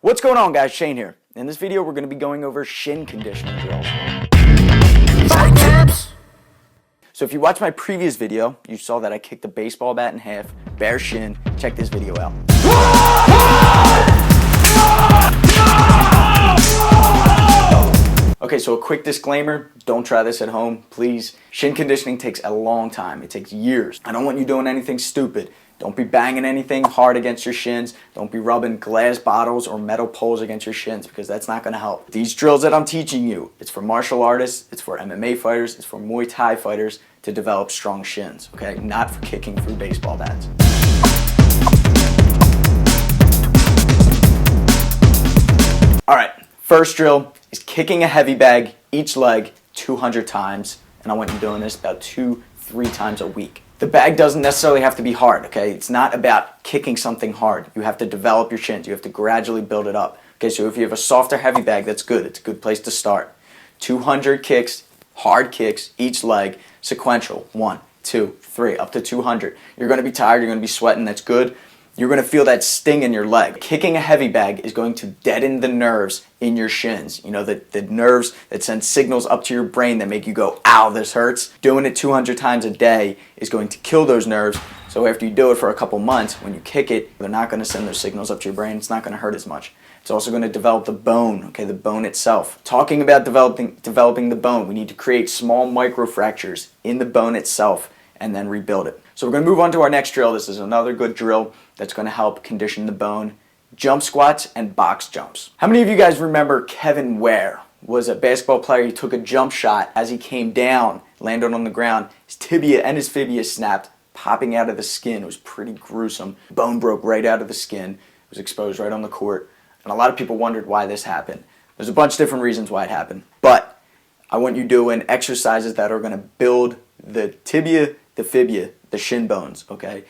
What's going on, guys? Shane here. In this video, we're going to be going over shin conditioning drills. So if you watched my previous video, you saw that I kicked a baseball bat in half, bare shin. Check this video out. Okay, so a quick disclaimer, don't try this at home, please. Shin conditioning takes a long time. It takes years. I don't want you doing anything stupid. Don't be banging anything hard against your shins. Don't be rubbing glass bottles or metal poles against your shins, because that's not going to help. These drills that I'm teaching you, it's for martial artists, it's for MMA fighters, it's for Muay Thai fighters to develop strong shins, okay? Not for kicking through baseball bats. All right, first drill is kicking a heavy bag each leg 200 times, and I want you doing this about 2-3 times a week. The bag doesn't necessarily have to be hard, okay? It's not about kicking something hard. You have to develop your shins. You have to gradually build it up. Okay, so if you have a softer heavy bag, that's good. It's a good place to start. 200 kicks, hard kicks, each leg, sequential. 1, 2, 3, up to 200. You're going to be tired. You're going to be sweating. That's good. You're going to feel that sting in your leg. Kicking a heavy bag is going to deaden the nerves in your shins. You know, the nerves that send signals up to your brain that make you go, ow, this hurts. Doing it 200 times a day is going to kill those nerves. So after you do it for a couple months, when you kick it, they're not going to send those signals up to your brain. It's not going to hurt as much. It's also going to develop the bone, okay, the bone itself. Talking about developing the bone, we need to create small microfractures in the bone itself and then rebuild it. So we're going to move on to our next drill. This is another good drill that's going to help condition the bone. Jump squats and box jumps. How many of you guys remember Kevin Ware? Was a basketball player. He took a jump shot. As he came down, landed on the ground, his tibia and his fibula snapped, popping out of the skin. It was pretty gruesome. Bone broke right out of the skin. It was exposed right on the court. And a lot of people wondered why this happened. There's a bunch of different reasons why it happened. But I want you doing exercises that are going to build the tibia, the fibula, the shin bones, okay?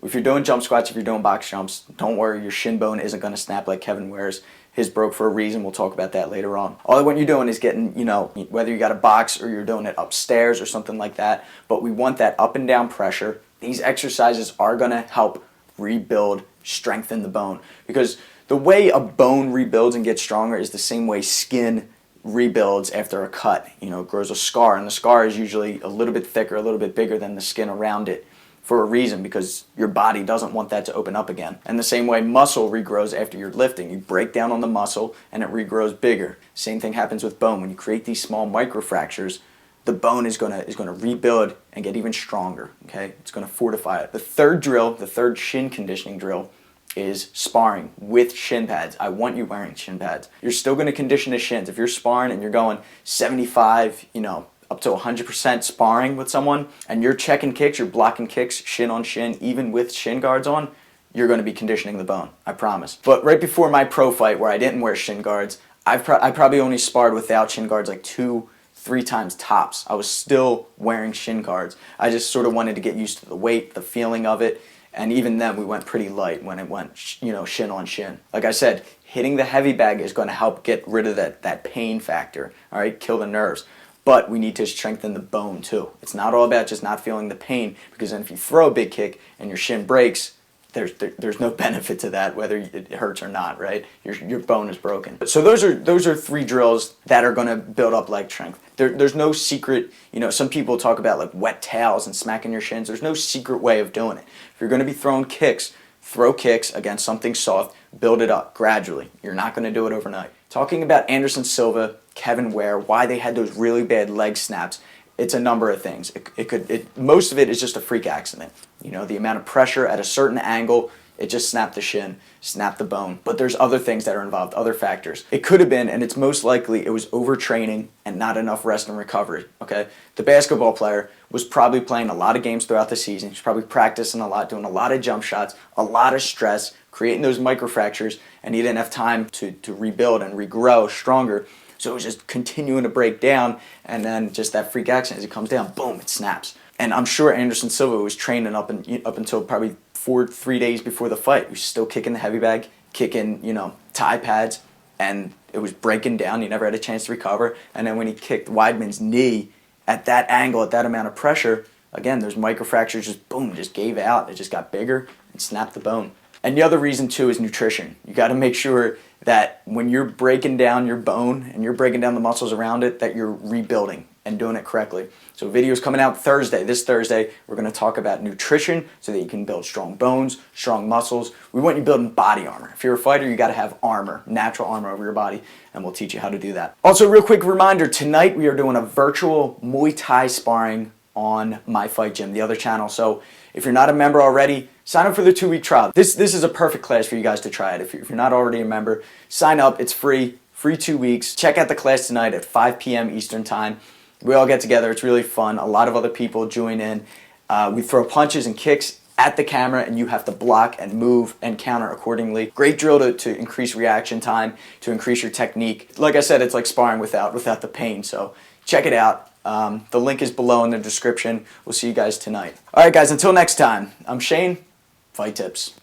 If you're doing jump squats, if you're doing box jumps, don't worry, your shin bone isn't going to snap like Kevin Ware's. His broke for a reason. We'll talk about that later on. All I want you doing is getting, you know, whether you got a box or you're doing it upstairs or something like that, but we want that up and down pressure. These exercises are going to help rebuild, strengthen the bone, because the way a bone rebuilds and gets stronger is the same way skin rebuilds after a cut. You know, it grows a scar, and the scar is usually a little bit thicker, a little bit bigger than the skin around it, for a reason, because your body doesn't want that to open up again. And the same way muscle regrows after you're lifting. You break down on the muscle and it regrows bigger. Same thing happens with bone. When you create these small microfractures, the bone is gonna rebuild and get even stronger, okay? It's gonna fortify it. The third drill, the third shin conditioning drill, is sparring with shin pads. I want you wearing shin pads. You're still gonna condition the shins. If you're sparring and you're going 75, you know, up to 100% sparring with someone, and you're checking kicks, you're blocking kicks, shin on shin, even with shin guards on, you're going to be conditioning the bone, I promise. But right before my pro fight, where I didn't wear shin guards, I probably only sparred without shin guards like 2-3 times tops. I was still wearing shin guards. I just sort of wanted to get used to the weight, the feeling of it, and even then we went pretty light when it went, you know, shin on shin. Like I said, hitting the heavy bag is going to help get rid of that pain factor, all right, kill the nerves. But we need to strengthen the bone too. It's not all about just not feeling the pain, because then if you throw a big kick and your shin breaks, there's no benefit to that, whether it hurts or not, right? Your bone is broken. So those are 3 drills that are going to build up leg strength. There's no secret, you know, some people talk about like wet towels and smacking your shins. There's no secret way of doing it. If you're going to be throwing kicks, throw kicks against something soft, build it up gradually. You're not going to do it overnight. Talking about Anderson Silva, Kevin Ware, why they had those really bad leg snaps, it's a number of things. Most of it is just a freak accident. You know, the amount of pressure at a certain angle, it just snapped the shin, snapped the bone. But there's other things that are involved, other factors. It could have been, and it's most likely, it was overtraining and not enough rest and recovery, okay? The basketball player was probably playing a lot of games throughout the season. He's probably practicing a lot, doing a lot of jump shots, a lot of stress, creating those microfractures, and he didn't have time to rebuild and regrow stronger. So it was just continuing to break down, and then just that freak accident, as it comes down, boom, it snaps. And I'm sure Anderson Silva was training up until probably 3 days before the fight. He was still kicking the heavy bag, kicking, you know, Thai pads, and it was breaking down. He never had a chance to recover. And then when he kicked Weidman's knee at that angle, at that amount of pressure, again, those microfractures just, boom, just gave out. It just got bigger and snapped the bone. And the other reason too is nutrition. You got to make sure that when you're breaking down your bone and you're breaking down the muscles around it, that you're rebuilding and doing it correctly. So video's coming out Thursday. This Thursday, we're going to talk about nutrition so that you can build strong bones, strong muscles. We want you building body armor. If you're a fighter, you got to have armor, natural armor over your body, and we'll teach you how to do that. Also, real quick reminder, tonight we are doing a virtual Muay Thai sparring on My Fight Gym, the other channel. So if you're not a member already, sign up for the 2-week trial. This is a perfect class for you guys to try it. If you're not already a member, sign up. It's free 2 weeks. Check out the class tonight at 5 p.m. Eastern Time. We all get together. It's really fun. A lot of other people join in. We throw punches and kicks at the camera, and you have to block and move and counter accordingly. Great drill to increase reaction time, to increase your technique. Like I said, it's like sparring without the pain. So check it out. The link is below in the description. We'll see you guys tonight. All right, guys, until next time, I'm Shane. Fight Tips.